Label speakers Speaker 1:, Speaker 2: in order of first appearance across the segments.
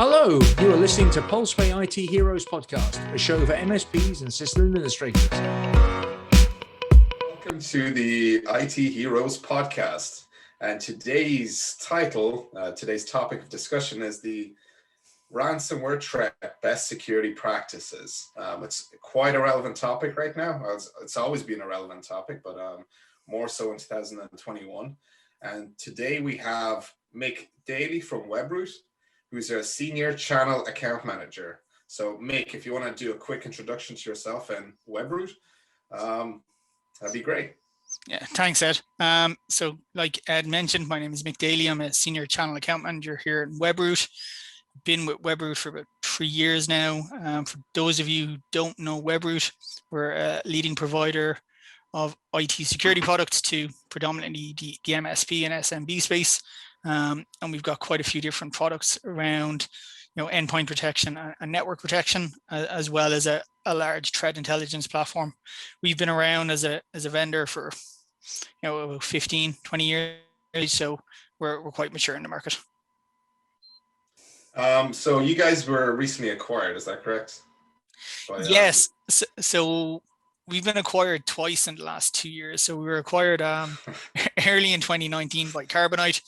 Speaker 1: Hello, you are listening to Pulseway IT Heroes podcast, a show for MSPs and system administrators.
Speaker 2: Welcome to the IT Heroes podcast. And today's title, today's topic of discussion is the ransomware threat best security practices. It's quite a relevant topic right now. It's always been a relevant topic, but more so in 2021. And today we have Mick Daly from Webroot, who's a senior channel account manager. So Mick, if you want to do a quick introduction to yourself and Webroot, that'd be great.
Speaker 3: Yeah, thanks, Ed. So like Ed mentioned, my name is Mick Daly. I'm a senior channel account manager here at Webroot. Been with Webroot for about 3 years now. For those of you who don't know Webroot, we're a leading provider of IT security products to predominantly the MSP and SMB space. And we've got quite a few different products around, endpoint protection and network protection, as well as a large threat intelligence platform. We've been around as a vendor for, 15, 20 years, so we're quite mature in the market.
Speaker 2: So you guys were recently acquired, is that correct?
Speaker 3: Yes. So we've been acquired twice in the last 2 years. So we were acquired early in 2019 by Carbonite,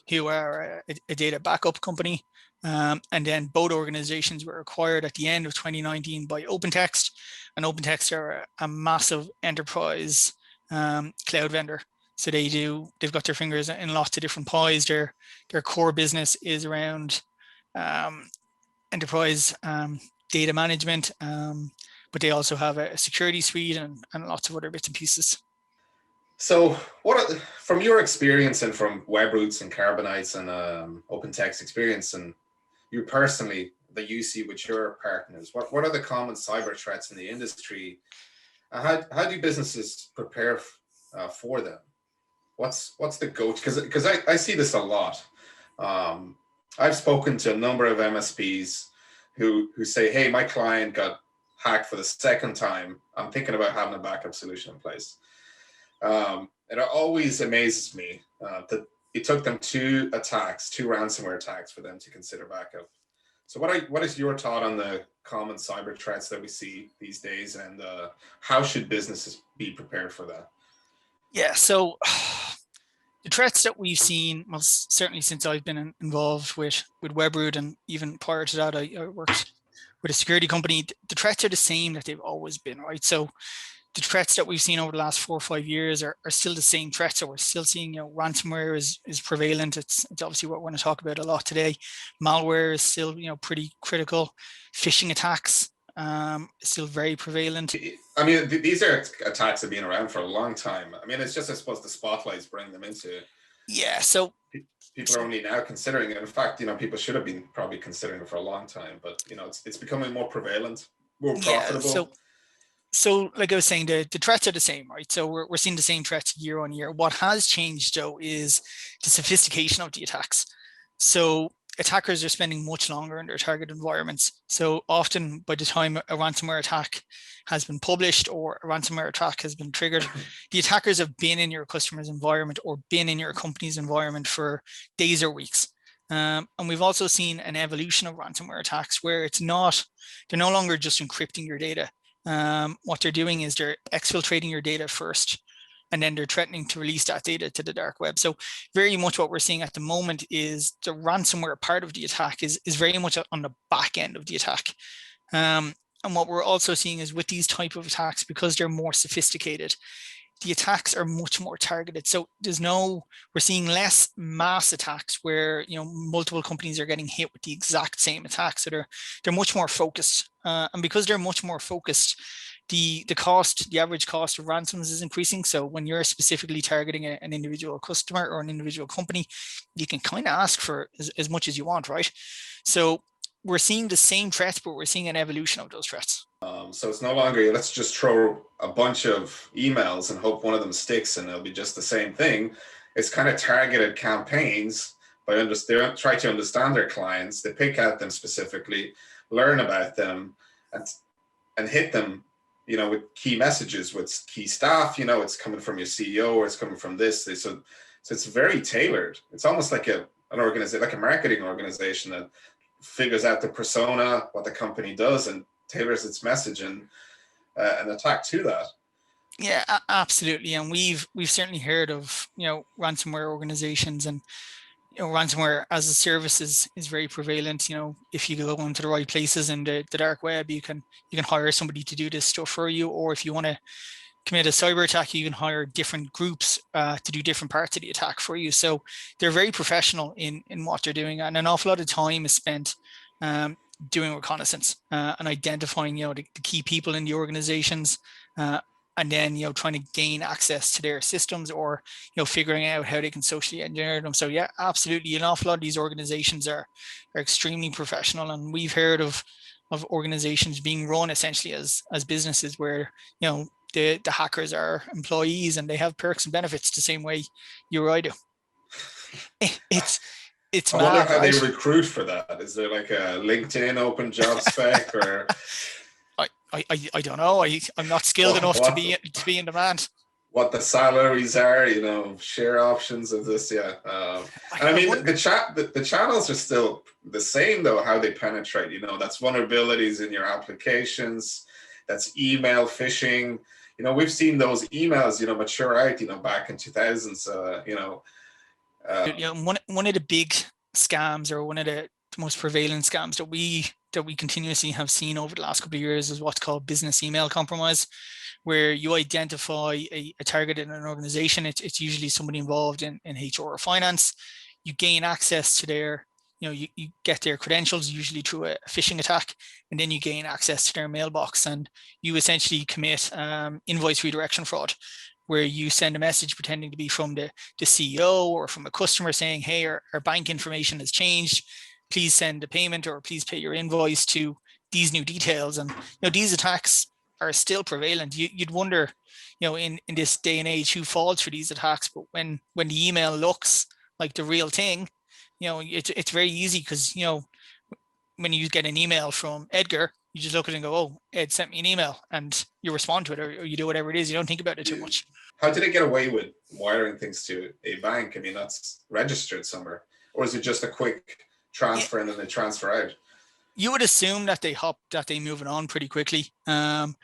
Speaker 3: who are a data backup company. And then both organizations were acquired at the end of 2019 by OpenText. And OpenText are a massive enterprise cloud vendor. So they've got their fingers in lots of different pies. Their core business is around enterprise data management, but they also have a security suite and lots of other bits and pieces.
Speaker 2: So from your experience and from Webroot's and Carbonite's and OpenText experience and you personally that you see with your partners, what are the common cyber threats in the industry? How do businesses prepare for them? What's the go-to? Because I see this a lot. I've spoken to a number of MSPs who say, hey, my client got hacked for the second time. I'm thinking about having a backup solution in place. It always amazes me that it took them two ransomware attacks for them to consider backup. So what is your thought on the common cyber threats that we see these days, and how should businesses be prepared for that?
Speaker 3: Yeah, so the threats that we've seen, well, certainly since I've been involved with Webroot, and even prior to that, I worked with a security company. The threats are the same that they've always been, right? So the threats that we've seen over the last 4 or 5 years are still the same threats. So we're still seeing, ransomware is prevalent. It's obviously what we're going to talk about a lot today. Malware is still, pretty critical. Phishing attacks still very prevalent.
Speaker 2: I mean, these are attacks that have been around for a long time. I mean, it's just, I suppose, the spotlights bring them into.
Speaker 3: Yeah. So
Speaker 2: people are only now considering it. In fact, people should have been probably considering it for a long time. But it's becoming more prevalent, more profitable.
Speaker 3: Yeah, So like I was saying, the threats are the same, right? So we're seeing the same threats year on year. What has changed, though, is the sophistication of the attacks. So attackers are spending much longer in their target environments. So often by the time a ransomware attack has been published or a ransomware attack has been triggered, the attackers have been in your customer's environment or been in your company's environment for days or weeks. And we've also seen an evolution of ransomware attacks where they're no longer just encrypting your data. What they're doing is they're exfiltrating your data first, and then they're threatening to release that data to the dark web. So very much what we're seeing at the moment is the ransomware part of the attack is very much on the back end of the attack. And what we're also seeing is with these type of attacks, because they're more sophisticated, the attacks are much more targeted. So we're seeing less mass attacks where, multiple companies are getting hit with the exact same attack. So they're much more focused. And because they're much more focused, the average cost of ransoms is increasing. So when you're specifically targeting an individual customer or an individual company, you can kind of ask for as much as you want, right? So we're seeing the same threats, but we're seeing an evolution of those threats.
Speaker 2: So it's no longer, let's just throw a bunch of emails and hope one of them sticks and it'll be just the same thing. It's kind of targeted campaigns by try to understand their clients. They pick out them specifically, learn about them, and hit them, with key messages, with key staff. It's coming from your CEO or it's coming from this. So it's very tailored. It's almost like an organization, like a marketing organization that figures out the persona, what the company does, and tailors its message and an attack to that.
Speaker 3: Yeah, absolutely. And we've certainly heard of, ransomware organizations, and ransomware as a service is very prevalent. If you go into the right places in the dark web, you can hire somebody to do this stuff for you, or if you want to commit a cyber attack, you can hire different groups to do different parts of the attack for you. So they're very professional in what they're doing, and an awful lot of time is spent doing reconnaissance and identifying the key people in the organizations, and then trying to gain access to their systems, or figuring out how they can socially engineer them. So yeah, absolutely, an awful lot of these organizations are extremely professional, and we've heard of organizations being run essentially as businesses where the hackers are employees and they have perks and benefits the same way you or I do. It's
Speaker 2: I
Speaker 3: mad,
Speaker 2: wonder how
Speaker 3: right?
Speaker 2: they recruit for that. Is there like a LinkedIn open job spec, or
Speaker 3: I don't know. I'm not skilled enough to be in demand.
Speaker 2: What the salaries are, share options of this, yeah. And I mean, the channels are still the same though. How they penetrate, that's vulnerabilities in your applications, that's email phishing. We've seen those emails, mature out, back in 2000s.
Speaker 3: One of the big scams, or one of the most prevalent scams that we continuously have seen over the last couple of years, is what's called business email compromise, where you identify a target in an organization. It's usually somebody involved in HR or finance. You gain access to their, you get their credentials, usually through a phishing attack, and then you gain access to their mailbox, and you essentially commit invoice redirection fraud, where you send a message pretending to be from the CEO or from a customer saying, hey, our bank information has changed. Please send a payment, or please pay your invoice to these new details. And these attacks are still prevalent. You'd wonder, in this day and age, who falls for these attacks. But when the email looks like the real thing, it's very easy, because when you get an email from Edgar, you just look at it and go, oh, Ed sent me an email, and you respond to it, or you do whatever it is. You don't think about it too much.
Speaker 2: How did they get away with wiring things to a bank? I mean, that's registered somewhere, or is it just a quick transfer and then they transfer out?
Speaker 3: You would assume that they move it on pretty quickly. I'm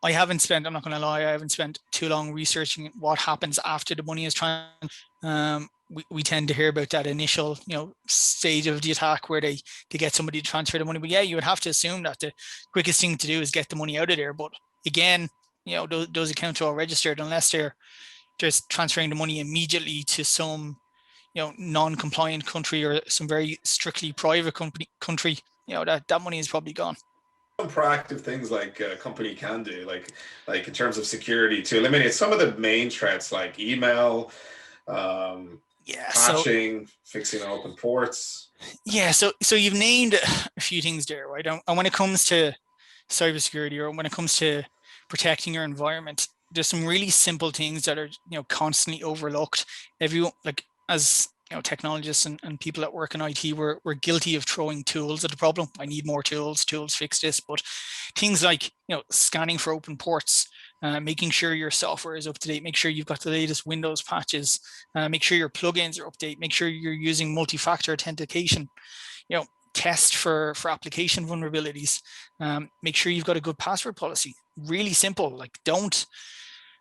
Speaker 3: not going to lie, I haven't spent too long researching what happens after the money is transferred. We tend to hear about that initial, stage of the attack where they get somebody to transfer the money. But yeah, you would have to assume that the quickest thing to do is get the money out of there. But again, those accounts are all registered, unless they're just transferring the money immediately to some, non-compliant country, or some very strictly private country. That money is probably gone.
Speaker 2: Some proactive things like a company can do, like in terms of security, to eliminate some of the main threats, like email, patching, fixing open ports.
Speaker 3: Yeah, so you've named a few things there, right? And when it comes to cybersecurity, or when it comes to protecting your environment, there's some really simple things that are constantly overlooked. Everyone, as technologists and people that work in IT, we're guilty of throwing tools at the problem. I need more tools fix this. But things like scanning for open ports, making sure your software is up to date, make sure you've got the latest Windows patches, make sure your plugins are up to date, make sure you're using multi-factor authentication, test for application vulnerabilities, make sure you've got a good password policy. Really simple. Don't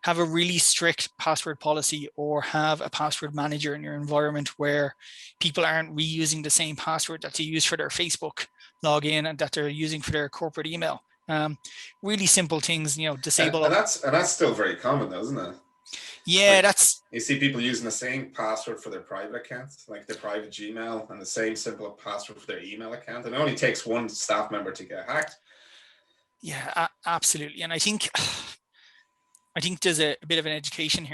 Speaker 3: have a really strict password policy, or have a password manager in your environment where people aren't reusing the same password that they use for their Facebook login and that they're using for their corporate email. Really simple things, disable.
Speaker 2: And that's still very common though, isn't it?
Speaker 3: Yeah,
Speaker 2: you see people using the same password for their private accounts, like their private Gmail, and the same simple password for their email account. And it only takes one staff member to get hacked.
Speaker 3: Yeah, absolutely. And I think there's a bit of an education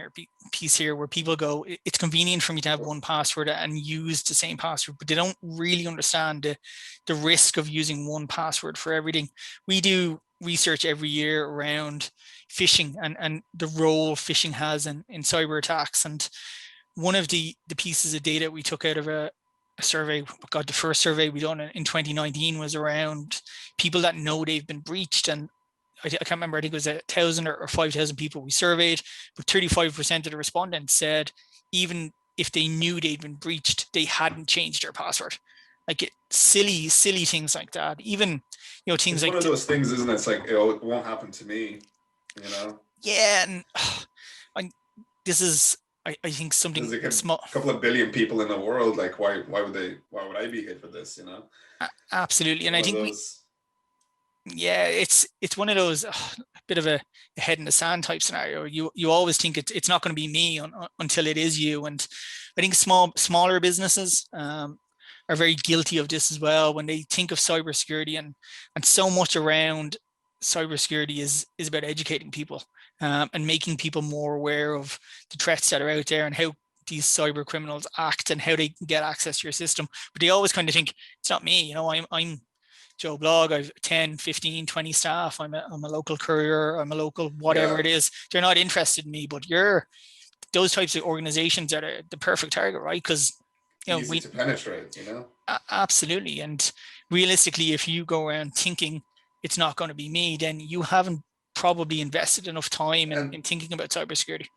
Speaker 3: piece here, where people go, it's convenient for me to have one password and use the same password, but they don't really understand the risk of using one password for everything. We do research every year around phishing and the role phishing has in cyber attacks. And one of the pieces of data we took out of a survey, the first survey we done in 2019, was around people that know they've been breached. And I can't remember, I think it was 1,000 or 5,000 people we surveyed, but 35% of the respondents said even if they knew they'd been breached, they hadn't changed their password. like silly things like that. Even, things
Speaker 2: It's
Speaker 3: like,
Speaker 2: one of those things, isn't it? It's like, oh, it won't happen to me,
Speaker 3: yeah, and I, this is, I think
Speaker 2: There's
Speaker 3: something
Speaker 2: like a
Speaker 3: small.
Speaker 2: couple of billion people in the world. Like, why would I be hit with this?
Speaker 3: Absolutely, and I
Speaker 2: One of
Speaker 3: think
Speaker 2: those.
Speaker 3: yeah, it's one of those a bit of a head in the sand type scenario. You always think it's not going to be me until it is you, and I think smaller businesses are very guilty of this as well when they think of cybersecurity, and so much around cybersecurity is about educating people and making people more aware of the threats that are out there and how these cyber criminals act and how they get access to your system. But they always kind of think it's not me. I'm Joe Blog, I've 10, 15, 20 staff. I'm a local courier. I'm a local whatever
Speaker 2: Yeah,
Speaker 3: it is. They're not interested in me, but those types of organizations are the perfect target, right? Because
Speaker 2: easy
Speaker 3: we
Speaker 2: to penetrate.
Speaker 3: absolutely. And realistically, if you go around thinking it's not going to be me, then you haven't probably invested enough time in
Speaker 2: And
Speaker 3: thinking about cybersecurity.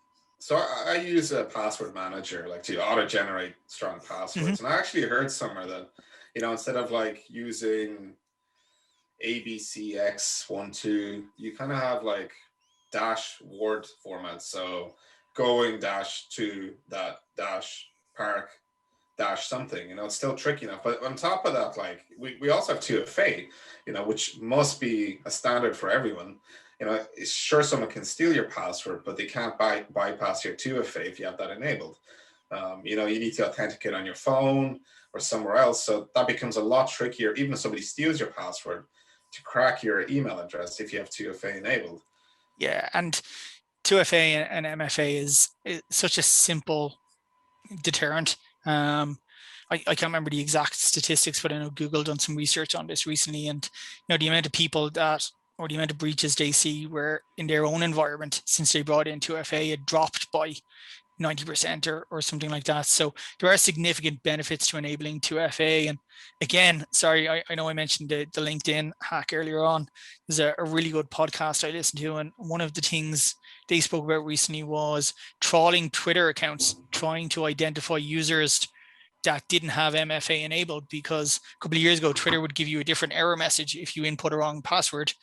Speaker 2: so I use a password manager, like to auto generate strong
Speaker 3: Mm-hmm.
Speaker 2: passwords. And I actually heard somewhere that, instead of like using ABCX12, you kind of have like dash word format. So going dash to that dash park dash something, it's still tricky enough. But on top of that, like we also have 2FA, which must be a standard for everyone. Sure, someone can steal your password, but they can't bypass your 2FA if you have that enabled. You need to authenticate on your phone or somewhere else. So that becomes a lot trickier, even if somebody steals your password, to crack your email address if you have 2FA enabled.
Speaker 3: Yeah, and 2FA and MFA is such a simple deterrent. I can't remember the exact statistics, but I know Google done some research on this recently, and the amount of people or the amount of breaches they see where in their own environment since they brought in 2FA, it dropped by 90% or something like that. So there are significant benefits to enabling 2FA. And again, sorry, I know I mentioned the LinkedIn hack earlier on. There's a really good podcast I listened to, and one of the things they spoke about recently was trawling Twitter accounts, trying to identify users that didn't have MFA enabled, because a couple of years ago, Twitter would give you a different error message if you input a wrong password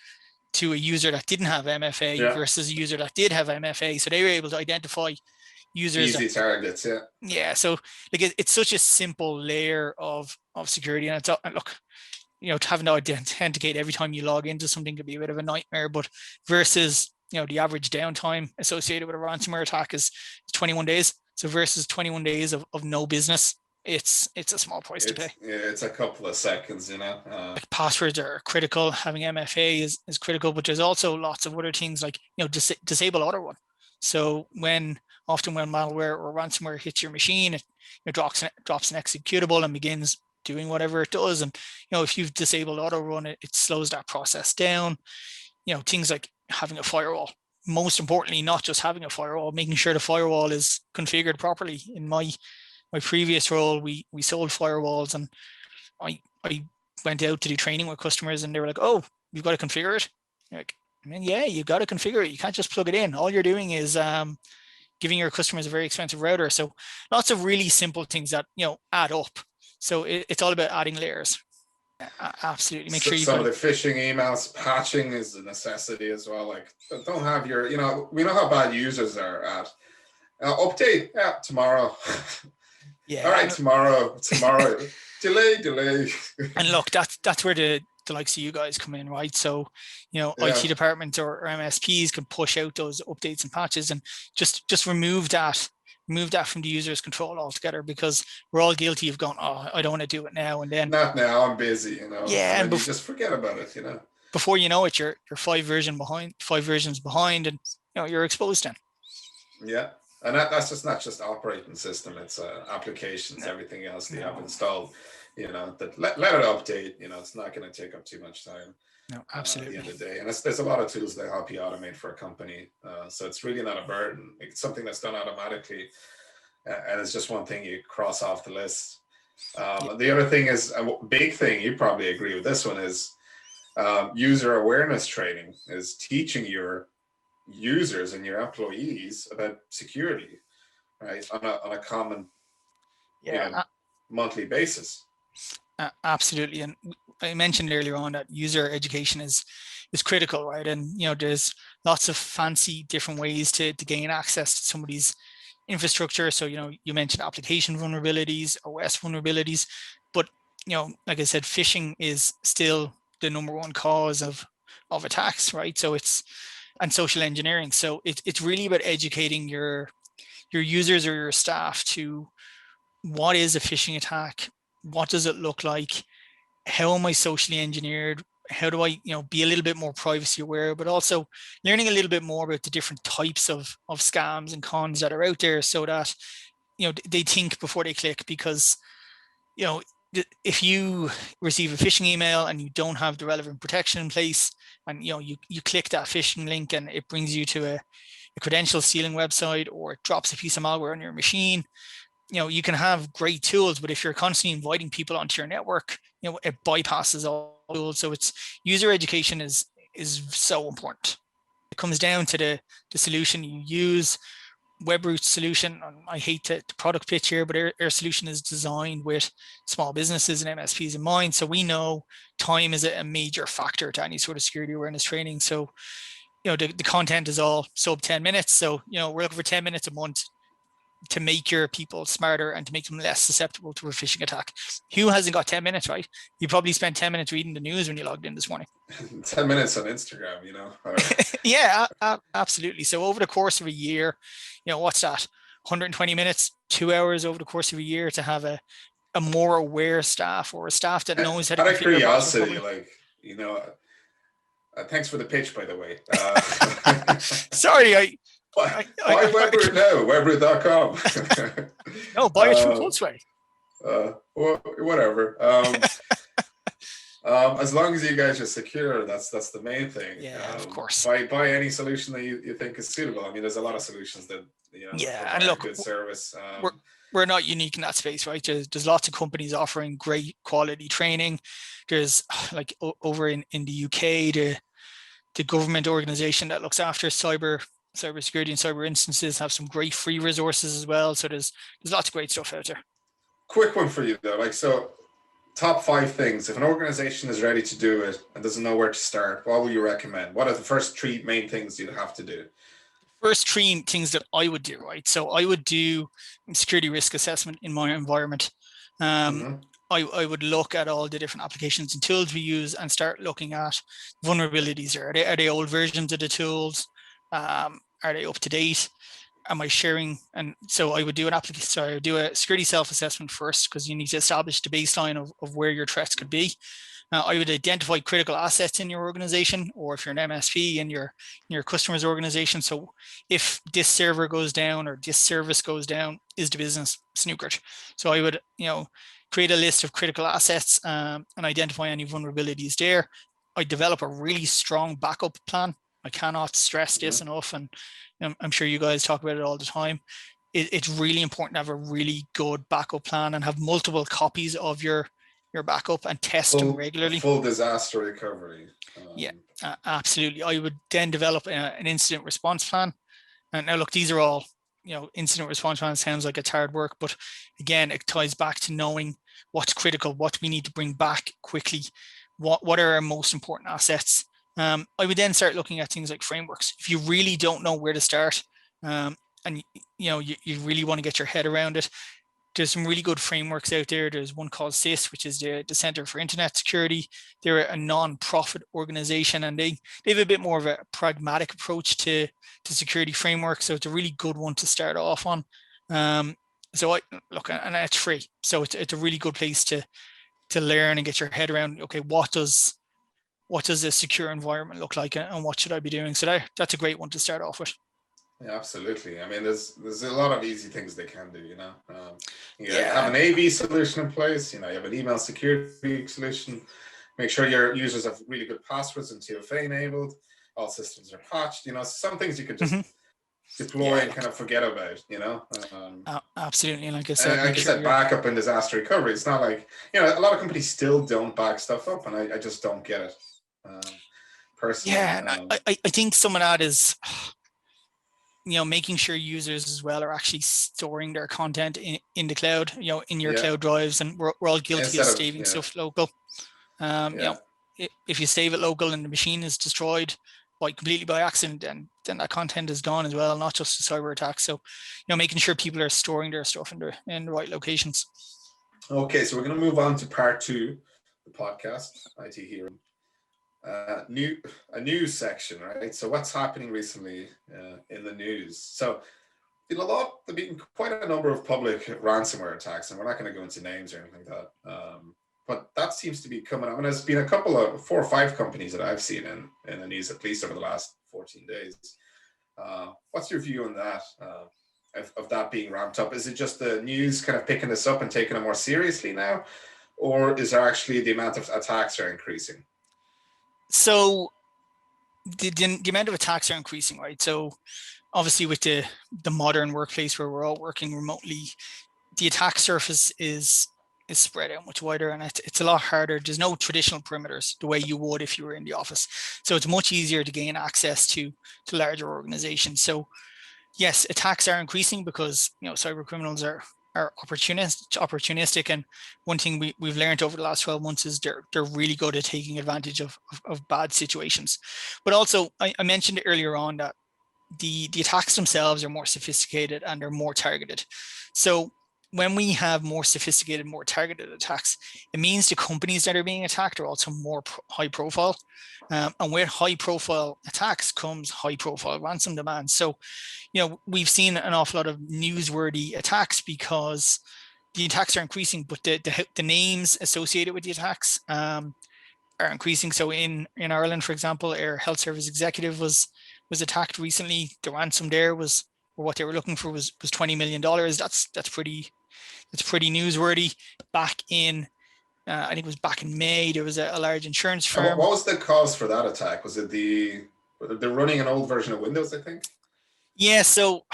Speaker 3: to a user that didn't have MFA versus a user that did have MFA. So they were able to identify users.
Speaker 2: Easy targets, yeah.
Speaker 3: Yeah, so like it's such a simple layer of security, and it's look, having to authenticate every time you log into something could be a bit of a nightmare, but versus the average downtime associated with a ransomware attack is 21 days. So versus 21 days of no business, it's a small price to pay.
Speaker 2: Yeah, it's a couple of seconds,
Speaker 3: Like passwords are critical. Having MFA is critical, but there's also lots of other things like disable auto run. So often when malware or ransomware hits your machine, it drops an executable and begins doing whatever it does. And if you've disabled auto run, it slows that process down. Things like having a firewall. Most importantly, not just having a firewall, making sure the firewall is configured properly. In my previous role, we sold firewalls, and I went out to do training with customers, and they were like, "Oh, you've got to configure it." Like, yeah, you've got to configure it. You can't just plug it in. All you're doing is giving your customers a very expensive router. So lots of really simple things that add up. So it's all about adding layers. Absolutely, make sure you've
Speaker 2: some of the phishing emails, patching is a necessity as well. Like, don't have your, we know how bad users are at update. Yeah, tomorrow.
Speaker 3: Yeah.
Speaker 2: All right, tomorrow. delay.
Speaker 3: And look, that's where the likes of you guys come in, right? So, IT departments or MSPs can push out those updates and patches and just remove that from the user's control altogether, because we're all guilty of going, oh, I don't want to do it now, and then
Speaker 2: not now, I'm busy,
Speaker 3: Yeah,
Speaker 2: and you just forget about it,
Speaker 3: Before you know it, you're 5 versions behind, and you're exposed then.
Speaker 2: Yeah. And that's just not just operating system, it's applications, everything else they have installed, that let it update, it's not going to take up too much time.
Speaker 3: No, absolutely.
Speaker 2: At the end of the day. And there's a lot of tools that help you automate for a company. So it's really not a burden. It's something that's done automatically. And it's just one thing you cross off the list. The other thing is a big thing, you probably agree with this one, is user awareness training, is teaching your users and your employees about security, right, on a common monthly basis.
Speaker 3: Absolutely. And I mentioned earlier on that user education is critical, right? And there's lots of fancy different ways to gain access to somebody's infrastructure. So you mentioned application vulnerabilities, OS vulnerabilities, but like I said, phishing is still the number one cause of attacks, right? So and social engineering. So it's really about educating your users or your staff to what is a phishing attack, what does it look like, how am I socially engineered, how do I be a little bit more privacy aware, but also learning a little bit more about the different types of scams and cons that are out there, so that they think before they click. Because if you receive a phishing email and you don't have the relevant protection in place, and you click that phishing link and it brings you to a credential stealing website, or it drops a piece of malware on your machine, you can have great tools, but if you're constantly inviting people onto your network, it bypasses all tools. So it's user education is so important. It comes down to the solution you use. Webroot solution, I hate the product pitch here, but our solution is designed with small businesses and MSPs in mind. So we know time is a major factor to any sort of security awareness training. So the content is all sub 10 minutes. So we're looking for 10 minutes a month to make your people smarter and to make them less susceptible to a phishing attack. Who hasn't got 10 minutes, right? You probably spent 10 minutes reading the news when you logged in this morning.
Speaker 2: 10 minutes on Instagram,
Speaker 3: Yeah, absolutely. So over the course of a year, what's that? 120 minutes, 2 hours over the course of a year to have a more aware staff, or a staff that knows how to.
Speaker 2: Out of curiosity, thanks for the pitch, by the way.
Speaker 3: Sorry,
Speaker 2: buy Webroot now, webroot.com.
Speaker 3: No, buy it from Pulseway.
Speaker 2: Whatever. As long as you guys are secure, that's the main thing.
Speaker 3: Yeah, of course.
Speaker 2: Buy any solution that you think is suitable. I mean, there's a lot of solutions that
Speaker 3: and look,
Speaker 2: good service.
Speaker 3: We're not unique in that space, right? There's lots of companies offering great quality training. There's like over in the UK, the government organization that looks after cybersecurity and cyber instances have some great free resources as well. So there's lots of great stuff out there.
Speaker 2: Quick one for you though, top 5 things. If an organization is ready to do it and doesn't know where to start, what would you recommend? What are the first 3 main things you'd have to do?
Speaker 3: First 3 things that I would do, right? So I would do security risk assessment in my environment. I would look at all the different applications and tools we use and start looking at vulnerabilities. Are they old versions of the tools? Are they up to date? Am I sharing? And so I would do a security self-assessment first, because you need to establish the baseline of where your threats could be. I would identify critical assets in your organization, or if you're an MSP in your customer's organization. So if this server goes down or this service goes down, is the business snookered? So I would, create a list of critical assets and identify any vulnerabilities there. I develop a really strong backup plan. I cannot stress this enough, and I'm sure you guys talk about it all the time. It's really important to have a really good backup plan and have multiple copies of your backup and test them regularly.
Speaker 2: Full disaster recovery.
Speaker 3: Absolutely. I would then develop an incident response plan. And now look, these are all, incident response plan sounds like it's hard work, but again, it ties back to knowing what's critical, what we need to bring back quickly, what are our most important assets. I would then start looking at things like frameworks. If you really don't know where to start, and you really want to get your head around it, there's some really good frameworks out there. There's one called CIS, which is the Center for Internet Security. They're a non-profit organization, and they have a bit more of a pragmatic approach to security framework. So it's a really good one to start off on. So I look, and it's free. So it's a really good place to learn and get your head around, okay, what does a secure environment look like, and what should I be doing? So that's a great one to start off with.
Speaker 2: Yeah, absolutely. I mean, there's a lot of easy things they can do, have an AV solution in place, you have an email security solution, make sure your users have really good passwords and TFA enabled, all systems are patched, some things you can just deploy and kind of forget about,
Speaker 3: Absolutely. And like I said,
Speaker 2: backup and disaster recovery. It's not like, a lot of companies still don't back stuff up, and I just don't get it personally.
Speaker 3: Yeah, and I think some of that is, making sure users as well are actually storing their content in the cloud, in your cloud drives, and we're all guilty of saving stuff local. If you save it local and the machine is destroyed completely by accident, then that content is gone as well, not just a cyber attack. So, making sure people are storing their stuff in the right locations.
Speaker 2: Okay, so we're going to move on to part 2, the podcast, IT Hero. A news section, right? So what's happening recently in the news? So there've been quite a number of public ransomware attacks, and we're not going to go into names or anything like that. But that seems to be coming up. And there's been a couple of 4 or 5 companies that I've seen in the news, at least over the last 14 days. What's your view on that, of that being ramped up? Is it just the news kind of picking this up and taking it more seriously now? Or is there actually the amount of attacks are increasing?
Speaker 3: So the amount of attacks are increasing, right? So obviously with the modern workplace where we're all working remotely, the attack surface is spread out much wider, and it's a lot harder. There's no traditional perimeters the way you would if you were in the office. So it's much easier to gain access to larger organizations. So yes, attacks are increasing because cyber criminals are opportunistic, and one thing we've learned over the last 12 months is they're really good at taking advantage of bad situations. But also, I mentioned earlier on that the attacks themselves are more sophisticated and they're more targeted. So when we have more sophisticated, more targeted attacks, it means the companies that are being attacked are also more high profile. And with high profile attacks comes high profile ransom demands. So, we've seen an awful lot of newsworthy attacks because the attacks are increasing, but the names associated with the attacks are increasing. So in Ireland, for example, our health service executive was attacked recently. The ransom there was, or what they were looking for was $20 million. That's pretty newsworthy. Back in, I think it was back in May, there was a large insurance firm.
Speaker 2: What was the cause for that attack? Was it they're running an old version of Windows, I think?
Speaker 3: Yeah, so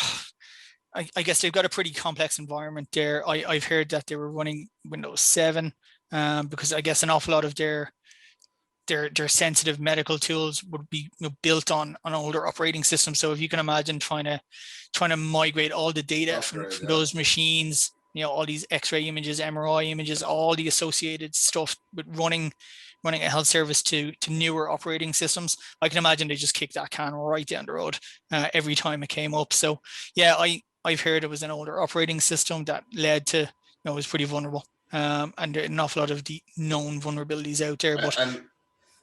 Speaker 3: I guess they've got a pretty complex environment there. I've heard that they were running Windows 7 because I guess an awful lot of their sensitive medical tools would be built on older operating systems. So if you can imagine trying to migrate all the data from those machines, all these X-ray images, MRI images, all the associated stuff with running a health service to newer operating systems, I can imagine they just kicked that can right down the road every time it came up. So yeah, I've heard it was an older operating system that led to, it was pretty vulnerable. And there are an awful lot of the known vulnerabilities out there. But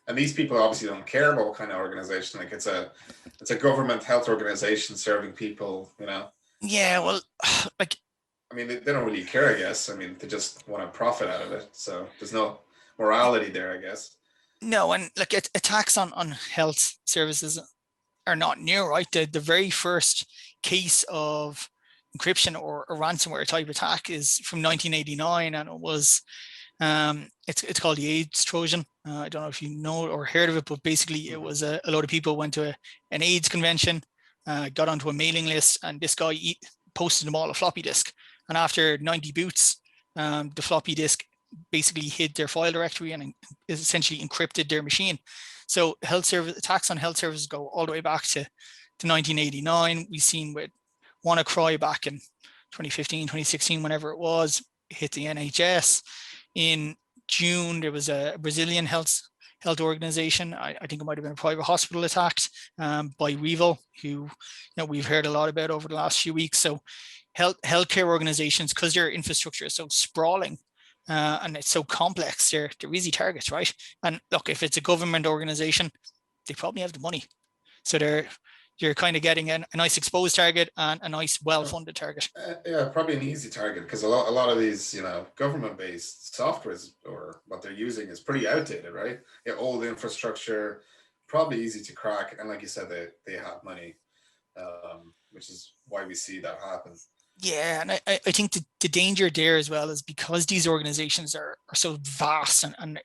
Speaker 2: and these people obviously don't care about what kind of organization. Like it's a government health organization serving people,
Speaker 3: Yeah, well,
Speaker 2: I mean, they don't really care, I guess. I mean, they just want to profit out of it. So there's no morality there, I guess.
Speaker 3: No, and attacks on health services are not new, right? The very first case of encryption or a ransomware type attack is from 1989, and it was it's called the AIDS Trojan. I don't know if you know or heard of it, but basically it was a lot of people went to an AIDS convention, got onto a mailing list, and this guy posted them all a floppy disk. And after 90 boots, the floppy disk basically hid their file directory and essentially encrypted their machine. So attacks on health services go all the way back to 1989. We've seen with WannaCry back in 2015, 2016, whenever it was, hit the NHS. In June, there was a Brazilian health organization. I think it might have been a private hospital attacked by weve, who we've heard a lot about over the last few weeks. So healthcare organizations, because their infrastructure is so sprawling and it's so complex, they're easy targets, right? And look, if it's a government organization, they probably have the money. So you're kind of getting a nice exposed target and a nice well-funded target.
Speaker 2: Yeah, probably an easy target, because a lot of these, government-based softwares or what they're using is pretty outdated, right? Yeah, old infrastructure, probably easy to crack, and like you said, they have money, which is why we see that happen.
Speaker 3: Yeah, and I think the danger there as well is because these organizations are so vast and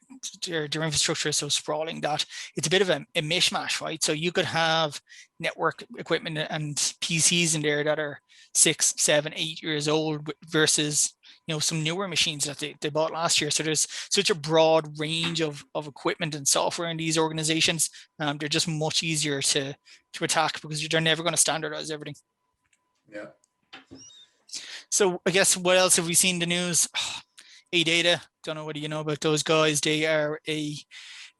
Speaker 3: their infrastructure is so sprawling that it's a bit of a mishmash, right? So you could have network equipment and PCs in there that are 6, 7, 8 years old versus some newer machines that they bought last year. So there's such a broad range of equipment and software in these organizations. They're just much easier to attack because they're never going to standardize everything.
Speaker 2: Yeah.
Speaker 3: So I guess what else have we seen in the news? AData, don't know whether you know about those guys. They are a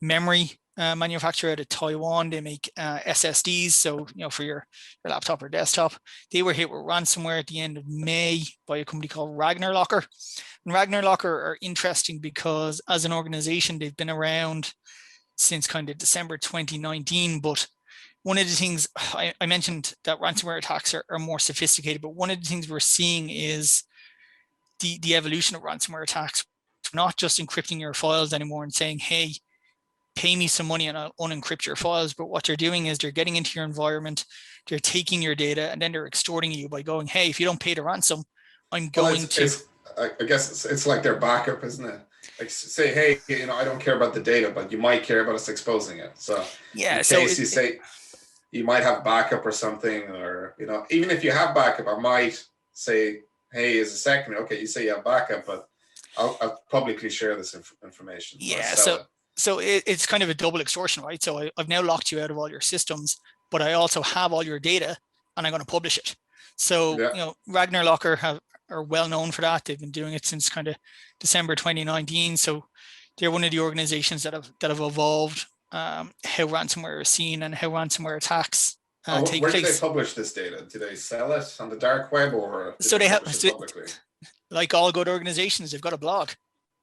Speaker 3: memory manufacturer out of Taiwan. They make SSDs, so for your laptop or desktop. They were hit with ransomware at the end of May by a company called Wagnerlocker. And Wagnerlocker are interesting because as an organization, they've been around since kind of December 2019. But one of the things I mentioned that ransomware attacks are more sophisticated, but one of the things we're seeing is the evolution of ransomware attacks. Not just encrypting your files anymore and saying, hey, pay me some money and I'll unencrypt your files. But what they're doing is they're getting into your environment, they're taking your data, and then they're extorting you by going, hey, if you don't pay the ransom, I'm going to.
Speaker 2: I guess it's like their backup, isn't it? Like say, hey, I don't care about the data, but you might care about us exposing it. So
Speaker 3: yeah,
Speaker 2: in case you say you might have backup or something, or even if you have backup, I might say, hey, as a second, okay, you say you have backup, but I'll publicly share this information.
Speaker 3: Yeah, so it's kind of a double extortion, right? So I've now locked you out of all your systems, but I also have all your data and I'm going to publish it. So, Wagnerlocker are well known for that. They've been doing it since kind of December 2019. So they're one of the organizations that have evolved how ransomware is seen and how ransomware attacks take place.
Speaker 2: Where do they publish this data? Do they sell it on the dark web, or
Speaker 3: so they have publicly? Like all good organizations, they've got a blog.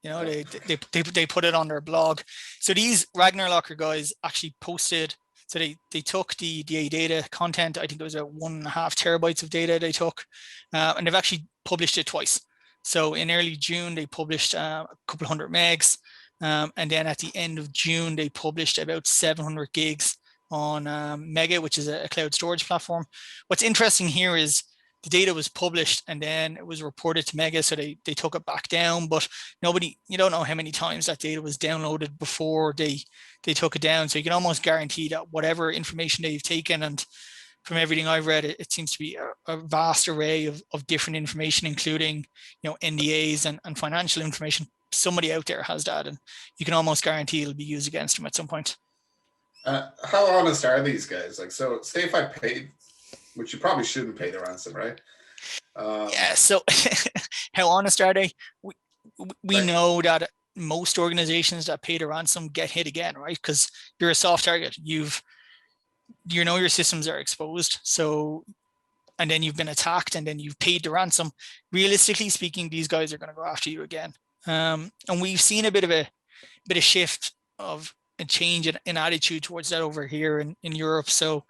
Speaker 3: They put it on their blog. So these Wagnerlocker guys actually posted. So they took the data content. I think it was about 1.5 terabytes of data they took, and they've actually published it twice. So in early June they published a couple hundred megs, and then at the end of June they published about 700 gigs on Mega, which is a cloud storage platform. What's interesting here is the data was published and then it was reported to Mega, so they took it back down, but you don't know how many times that data was downloaded before they took it down. So you can almost guarantee that whatever information they've taken, and from everything I've read, it seems to be a vast array of different information, including NDAs and financial information. Somebody out there has that, and you can almost guarantee it'll be used against them at some point.
Speaker 2: How honest are these guys? Like, so say if I paid, which you probably shouldn't pay the ransom, right?
Speaker 3: Yeah. So how honest are they? We know that most organizations that pay the ransom get hit again, right? Because you're a soft target. Your systems are exposed. So, and then you've been attacked, and then you've paid the ransom. Realistically speaking, these guys are going to go after you again. And we've seen a bit of shift of a change in attitude towards that over here in Europe. So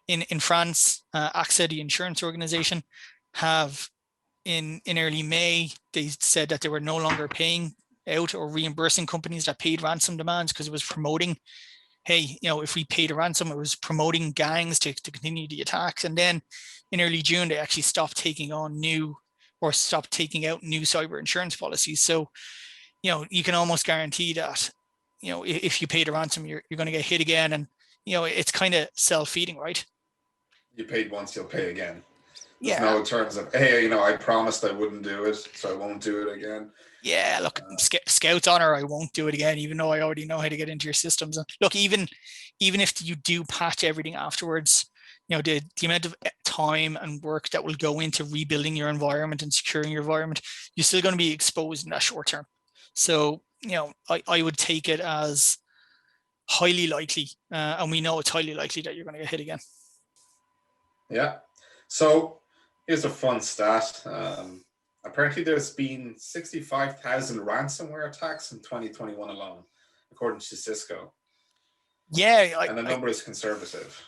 Speaker 3: in France, AXA, the insurance organization, have in early May, they said that they were no longer paying out or reimbursing companies that paid ransom demands, because it was promoting, hey, if we paid a ransom, it was promoting gangs to continue the attacks. And then in early June, they actually stopped taking out new cyber insurance policies. So, you can almost guarantee that, if you paid a ransom, you're going to get hit again. And, it's kind of self-feeding, right?
Speaker 2: You paid once, you'll pay again.
Speaker 3: There's
Speaker 2: no terms of, hey, I promised I wouldn't do it, so I won't do it again.
Speaker 3: Yeah, look, Scout's honor, I won't do it again, even though I already know how to get into your systems. And look, even if you do patch everything afterwards, the amount of time and work that will go into rebuilding your environment and securing your environment, you're still going to be exposed in that short term. So, I would take it as highly likely, and we know it's highly likely that you're going to get hit again.
Speaker 2: Yeah. So here's a fun stat. Apparently there's been 65,000 ransomware attacks in 2021 alone, according to Cisco.
Speaker 3: Yeah.
Speaker 2: And the number is conservative.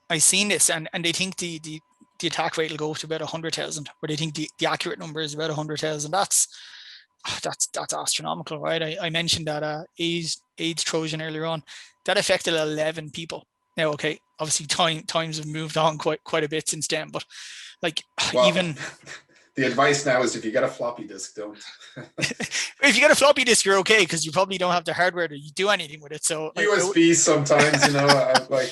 Speaker 3: I've seen this, and they think the attack rate will go up to about 100,000, but they think the accurate number is about 100,000. That's astronomical, right? I mentioned that AIDS Trojan earlier on. That affected 11 people. Now, okay, obviously times have moved on quite a bit since then, but even
Speaker 2: the advice now is if you get a floppy disk, don't.
Speaker 3: If you get a floppy disk, you're okay, because you probably don't have the hardware to do anything with it. So
Speaker 2: USB sometimes,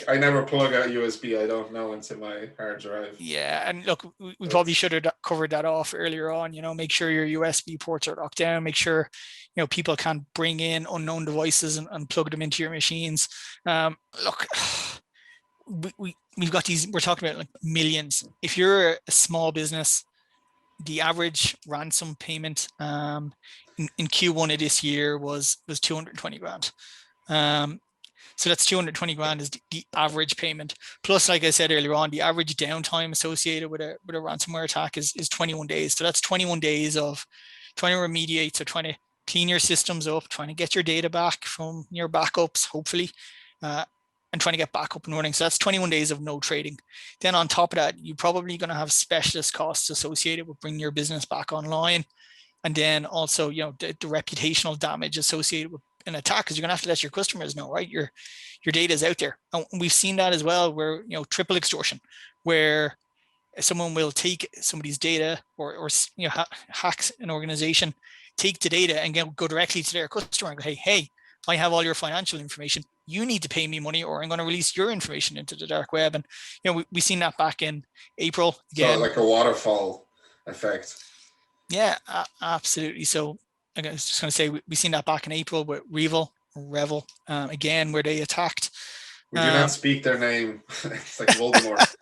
Speaker 2: I never plug out USB. I don't know into my hard drive.
Speaker 3: Yeah, and look, we probably should have covered that off earlier on. Make sure your USB ports are locked down. Make sure people can't bring in unknown devices and plug them into your machines. Look, we've got these, we're talking about like millions. If you're a small business, the average ransom payment in Q1 of this year was 220 grand. So that's 220 grand is the average payment. Plus, like I said earlier on, the average downtime associated with a ransomware attack is 21 days. So that's 21 days of trying to remediate, so trying to clean your systems up, trying to get your data back from your backups, hopefully, and trying to get back up and running. So that's 21 days of no trading. Then on top of that, you're probably going to have specialist costs associated with bringing your business back online. And then also, the reputational damage associated with an attack, because you're gonna have to let your customers know, right? Your data is out there, and we've seen that as well, where triple extortion, where someone will take somebody's data or hacks an organization, take the data and go directly to their customer and go, hey, I have all your financial information. You need to pay me money, or I'm going to release your information into the dark web. And we've seen that back in April again.
Speaker 2: So like a waterfall effect.
Speaker 3: Yeah, absolutely. So I was just going to say we've seen that back in April with Revel, again, where they attacked.
Speaker 2: We do not speak their name. It's like Voldemort.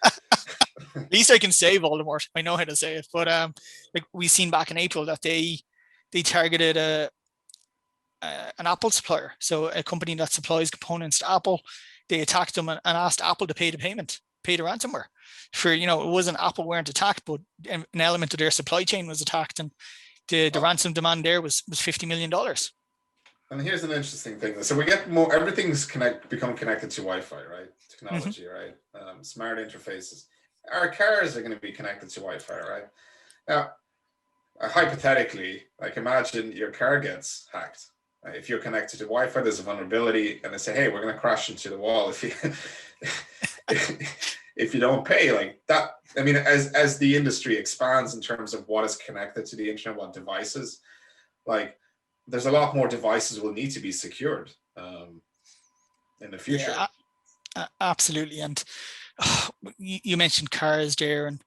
Speaker 3: At least I can say Voldemort. I know how to say it. But like we've seen back in April that they targeted an Apple supplier, so a company that supplies components to Apple. They attacked them and asked Apple to pay the ransomware. For it wasn't Apple weren't attacked, but an element of their supply chain was attacked, and the ransom demand there was $50 million.
Speaker 2: And here's an interesting thing. So we get more, everything's become connected to Wi-Fi, right? Technology, right? Smart interfaces. Our cars are going to be connected to Wi-Fi, right? Now, hypothetically, like imagine your car gets hacked. If you're connected to Wi-Fi, there's a vulnerability, and they say, "Hey, we're going to crash into the wall if you if you don't pay." Like that. I mean, as the industry expands in terms of what is connected to the internet, what devices, like there's a lot more devices will need to be secured in the future.
Speaker 3: Yeah, absolutely. And you mentioned cars there, and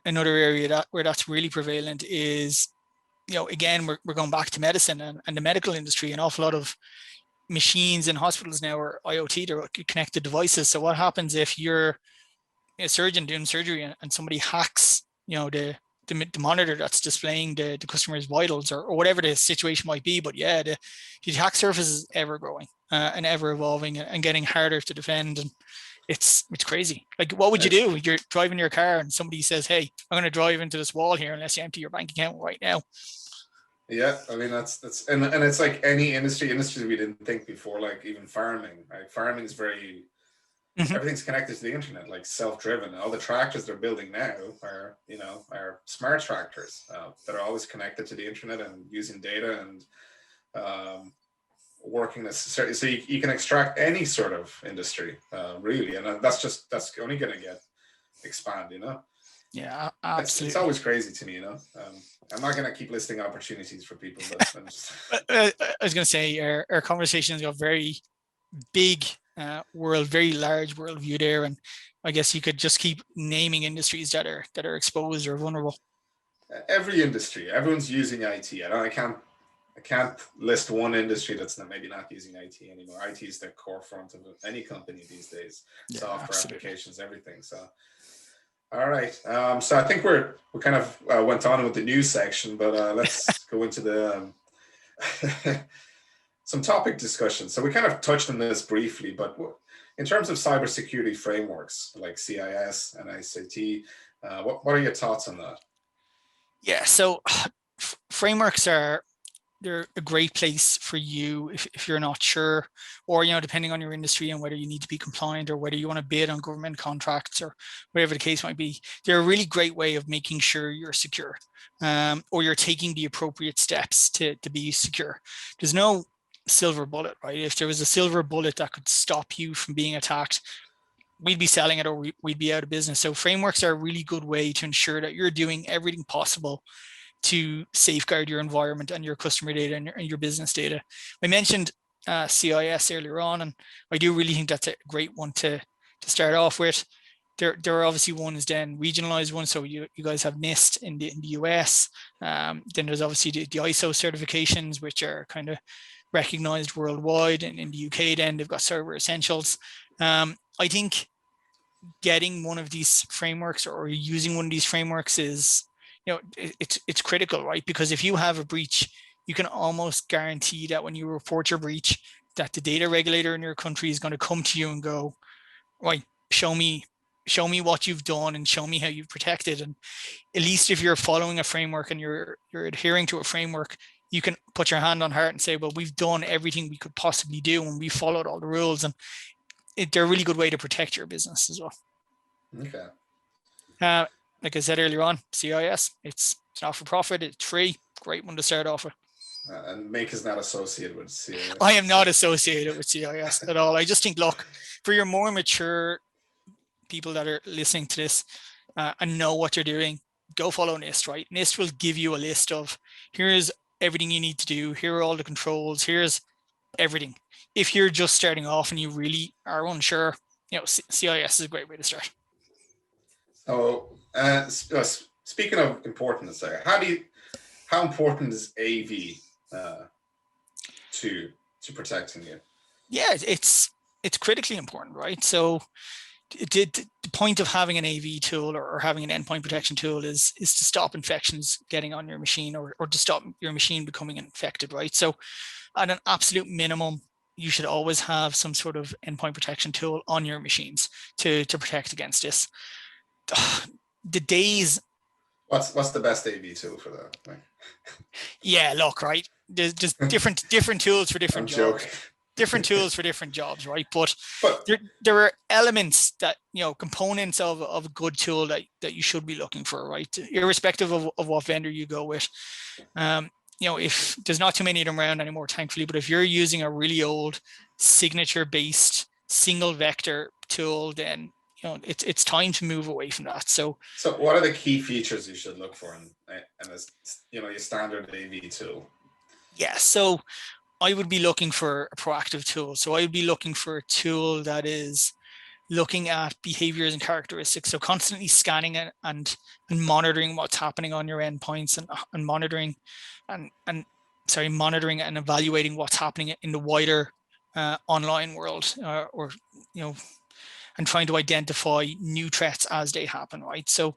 Speaker 3: another area where that's really prevalent is, again, we're going back to medicine and the medical industry. An awful lot of machines in hospitals now are IoT, they're connected devices. So what happens if you're a surgeon doing surgery and somebody hacks, the monitor that's displaying the customer's vitals or whatever the situation might be? But yeah, the attack surface is ever growing and ever evolving and getting harder to defend. And it's crazy. Like, what would you do? You're driving your car and somebody says, "Hey, I'm going to drive into this wall here unless you empty your bank account right now."
Speaker 2: Yeah, I mean that's and it's like any industries we didn't think before, like even farming. Right? Farming is very everything's connected to the internet, like self-driven. All the tractors they're building now are smart tractors that are always connected to the internet and using data and working necessarily. So you can extract any sort of industry, really, and that's only going to expand.
Speaker 3: Yeah, absolutely.
Speaker 2: It's always crazy to me, I'm not going to keep listing opportunities for people, but
Speaker 3: I was going to say our conversations got very big very large worldview there, and I guess you could just keep naming industries that are exposed or vulnerable.
Speaker 2: Every industry, everyone's using IT. I can't list one industry that's maybe not using IT anymore. IT is the core front of any company these days. Yeah, software, absolutely. Applications, everything. So. All right. So I think we kind of went on with the news section, but let's go into the some topic discussion. So we kind of touched on this briefly, but in terms of cybersecurity frameworks like CIS and ICT, what are your thoughts on that?
Speaker 3: Yeah. So frameworks they're a great place for you if you're not sure, or depending on your industry and whether you need to be compliant or whether you want to bid on government contracts or whatever the case might be. They're a really great way of making sure you're secure, or you're taking the appropriate steps to be secure. There's no silver bullet, right? If there was a silver bullet that could stop you from being attacked, we'd be selling it or we'd be out of business. So frameworks are a really good way to ensure that you're doing everything possible to safeguard your environment and your customer data and your business data. I mentioned CIS earlier on, and I do really think that's a great one to start off with. There are obviously ones then regionalized ones. So you guys have NIST in the US. Then there's obviously the ISO certifications, which are kind of recognized worldwide. And in the UK, then they've got Cyber Essentials. I think getting one of these frameworks or using one of these frameworks is, it's critical, right? Because if you have a breach, you can almost guarantee that when you report your breach, that the data regulator in your country is going to come to you and go, right, show me what you've done and show me how you've protected. And at least if you're following a framework and you're adhering to a framework, you can put your hand on heart and say, well, we've done everything we could possibly do and we followed all the rules. And they're a really good way to protect your business as well.
Speaker 2: Okay.
Speaker 3: Like I said earlier on, CIS, it's not for profit, it's free, great one to start off with.
Speaker 2: And Make is not associated with CIS.
Speaker 3: I am not associated with CIS at all. I just think, look, for your more mature people that are listening to this and know what you're doing, go follow NIST, right? NIST will give you a list of, here's everything you need to do, here are all the controls, here's everything. If you're just starting off and you really are unsure, CIS is a great way to start.
Speaker 2: So, speaking of importance, how important is AV to protecting you?
Speaker 3: Yeah, it's critically important, right? So the point of having an AV tool or having an endpoint protection tool is to stop infections getting on your machine or to stop your machine becoming infected, right? So at an absolute minimum, you should always have some sort of endpoint protection tool on your machines to protect against this. The days.
Speaker 2: What's the best AV tool for that? Like,
Speaker 3: yeah, look, right. There's just different tools for different jobs.
Speaker 2: Joking.
Speaker 3: Different tools for different jobs, right? But there are elements that, components of a good tool that you should be looking for, right? Irrespective of what vendor you go with. If there's not too many of them around anymore, thankfully, but if you're using a really old signature-based single vector tool, then it's time to move away from that. So
Speaker 2: what are the key features you should look for in your standard AV tool?
Speaker 3: Yeah, so I would be looking for a proactive tool. So I would be looking for a tool that is looking at behaviors and characteristics. So constantly scanning it and monitoring what's happening on your endpoints and monitoring and evaluating what's happening in the wider online world, and trying to identify new threats as they happen, right? So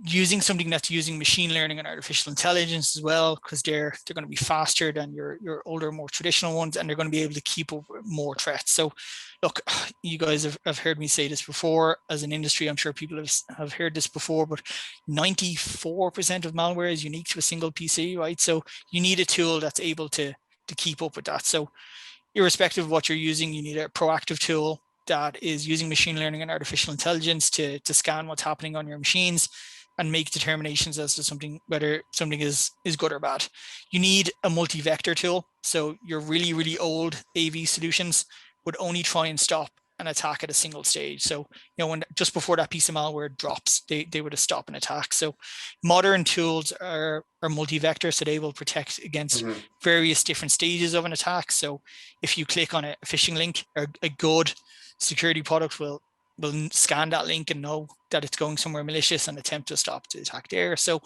Speaker 3: using something that's using machine learning and artificial intelligence as well, because they're going to be faster than your older, more traditional ones, and they're going to be able to keep up with more threats. So look, you guys have heard me say this before. As an industry, I'm sure people have heard this before, but 94% of malware is unique to a single PC, right? So you need a tool that's able to keep up with that. So irrespective of what you're using, you need a proactive tool that is using machine learning and artificial intelligence to scan what's happening on your machines and make determinations as to whether something is good or bad. You need a multi-vector tool. So your really, really old AV solutions would only try and stop an attack at a single stage. So, when just before that piece of malware drops, they would have stopped an attack. So modern tools are multi-vector, so they will protect against various different stages of an attack. So if you click on a phishing link, a good security product will scan that link and know that it's going somewhere malicious and attempt to stop the attack there. So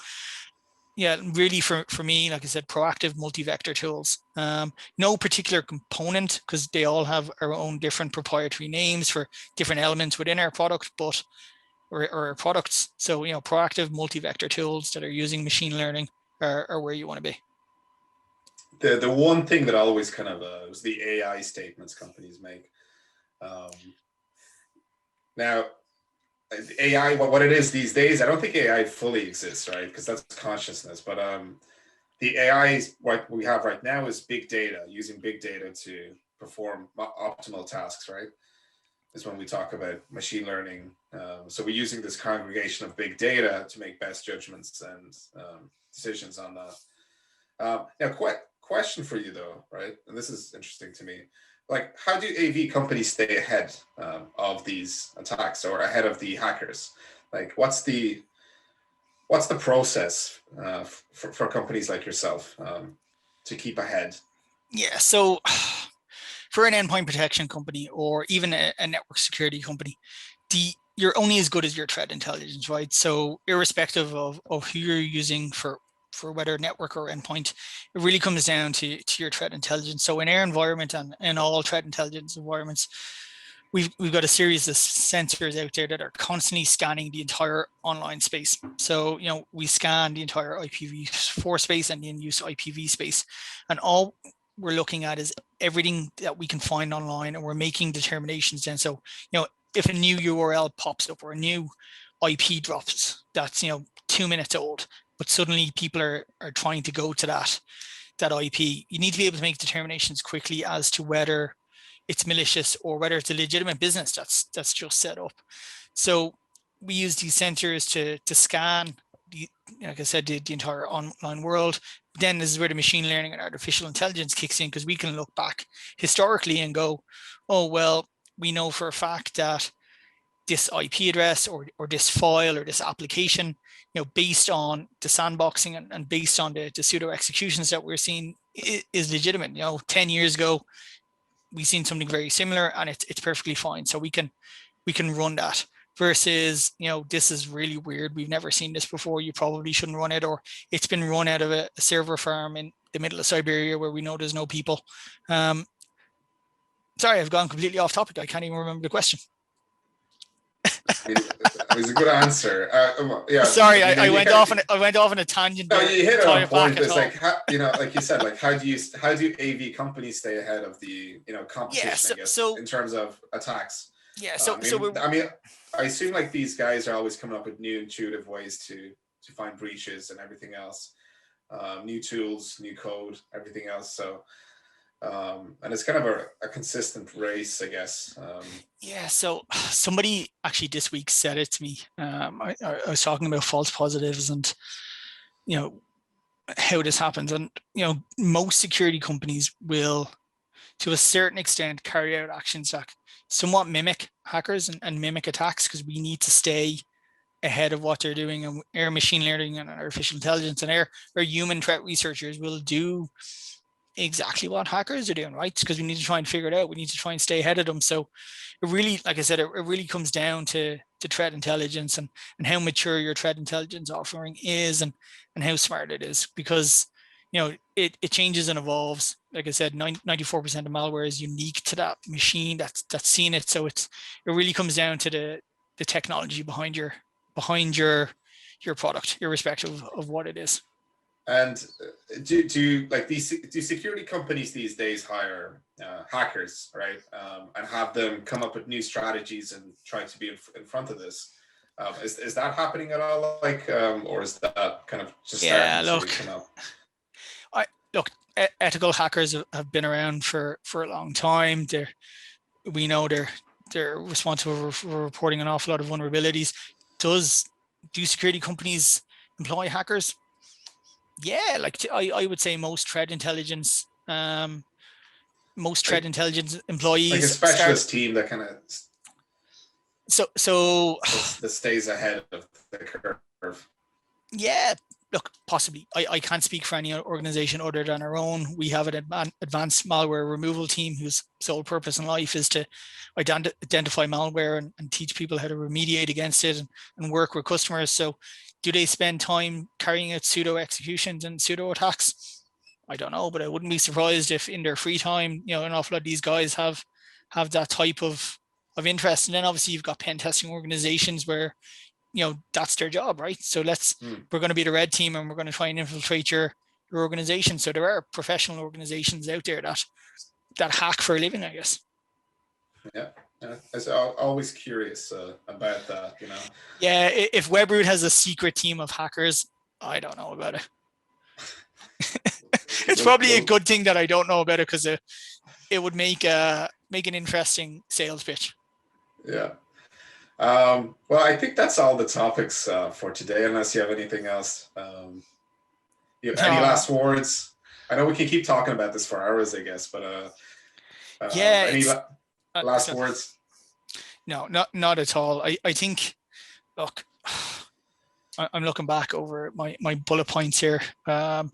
Speaker 3: yeah, really for me, like I said, proactive multi-vector tools. No particular component, because they all have our own different proprietary names for different elements within our product, or our products. So, proactive multi-vector tools that are using machine learning are where you want to be.
Speaker 2: The one thing that always kind of was the AI statements companies make. Now, AI, what it is these days, I don't think AI fully exists, right? Because that's consciousness. But the AI, what we have right now is big data, using big data to perform optimal tasks, right? Is when we talk about machine learning. So we're using this congregation of big data to make best judgments and decisions on that. Now, question for you though, right? And this is interesting to me. Like, how do AV companies stay ahead of these attacks or ahead of the hackers? Like, what's the process for companies like yourself to keep ahead?
Speaker 3: Yeah, so for an endpoint protection company or even a network security company, you're only as good as your threat intelligence, right? So irrespective of who you're using for whether network or endpoint, it really comes down to your threat intelligence. So in our environment and in all threat intelligence environments, we've got a series of sensors out there that are constantly scanning the entire online space. So, we scan the entire IPv4 space and the in-use IPv space, and all we're looking at is everything that we can find online, and we're making determinations then. So, if a new URL pops up or a new IP drops that's 2 minutes old, but suddenly people are trying to go to that IP, you need to be able to make determinations quickly as to whether it's malicious or whether it's a legitimate business that's just set up. So we use these sensors to scan like I said, the entire online world. Then this is where the machine learning and artificial intelligence kicks in, because we can look back historically and go, oh, well, we know for a fact that this IP address or this file or this application, based on the sandboxing and based on the pseudo executions that we're seeing, is legitimate. 10 years ago, we seen something very similar, and it's perfectly fine. So we can run that. Versus, this is really weird. We've never seen this before. You probably shouldn't run it, or it's been run out of a server farm in the middle of Siberia where we know there's no people. Sorry, I've gone completely off topic. I can't even remember the question.
Speaker 2: It was a good answer. Yeah.
Speaker 3: Sorry, I went off on a tangent.
Speaker 2: No, you hit it on point. It's like, like you said, like how do AV companies stay ahead of the competition?
Speaker 3: Yeah,
Speaker 2: I guess, in terms of attacks.
Speaker 3: Yeah.
Speaker 2: I assume like these guys are always coming up with new intuitive ways to find breaches and everything else, new tools, new code, everything else. So. And it's kind of a consistent race, I guess.
Speaker 3: Yeah, so somebody actually this week said it to me. I was talking about false positives and, how this happens. And, most security companies will, to a certain extent, carry out actions that somewhat mimic hackers and mimic attacks, because we need to stay ahead of what they're doing. And our machine learning and artificial intelligence and our human threat researchers will do exactly what hackers are doing, right? Because we need to try and figure it out. We need to try and stay ahead of them. So it really, like I said, it really comes down to threat intelligence and how mature your threat intelligence offering is and how smart it is, because it changes and evolves. Like I said, 94% of malware is unique to that machine that's seen it. So it really comes down to the technology behind your product, irrespective of what it is.
Speaker 2: And do security companies these days hire hackers, right? And have them come up with new strategies and try to be in front of this? Is that happening at all? Or is that kind of just starting to come up?
Speaker 3: Ethical hackers have been around for a long time. We know they're responsible for reporting an awful lot of vulnerabilities. Do security companies employ hackers? Yeah, I would say most threat intelligence employees,
Speaker 2: like a specialist team that kind of that stays ahead of the curve.
Speaker 3: Yeah, look, possibly. I can't speak for any organization other than our own. We have an advanced malware removal team whose sole purpose in life is to identify malware and teach people how to remediate against it and work with customers. So do they spend time carrying out pseudo executions and pseudo attacks? I don't know, but I wouldn't be surprised if in their free time, an awful lot of these guys have that type of interest. And then obviously you've got pen testing organizations where, that's their job, right? So we're going to be the red team and we're going to try and infiltrate your organization. So there are professional organizations out there that hack for a living, I guess.
Speaker 2: Yeah. I was always curious about that,
Speaker 3: Yeah, if Webroot has a secret team of hackers, I don't know about it. It's probably a good thing that I don't know about it, because it would make an interesting sales pitch.
Speaker 2: Yeah. Well, I think that's all the topics for today, unless you have anything else. You have any last words? I know we can keep talking about this for hours, I guess, but any last words?
Speaker 3: No, not at all. I think, look, I'm looking back over my bullet points here, and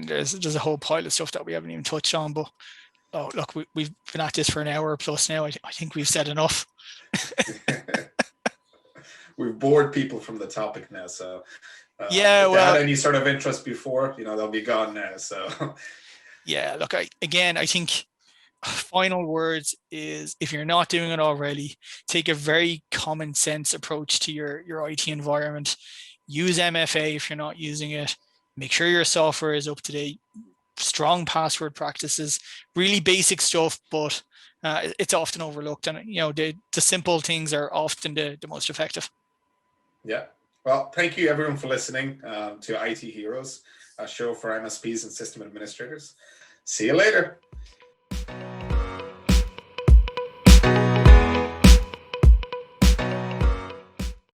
Speaker 3: there's a whole pile of stuff that we haven't even touched on. But look, we've been at this for an hour plus now. I think we've said enough.
Speaker 2: We've bored people from the topic now, so if they had any sort of interest before, they'll be gone now. So
Speaker 3: yeah, look, I think final words is, if you're not doing it already, take a very common sense approach to your IT environment. Use MFA if you're not using it. Make sure your software is up to date. Strong password practices, really basic stuff, but it's often overlooked. And the simple things are often the most effective.
Speaker 2: Yeah. Well, thank you everyone for listening to IT Heroes, a show for MSPs and system administrators. See you later.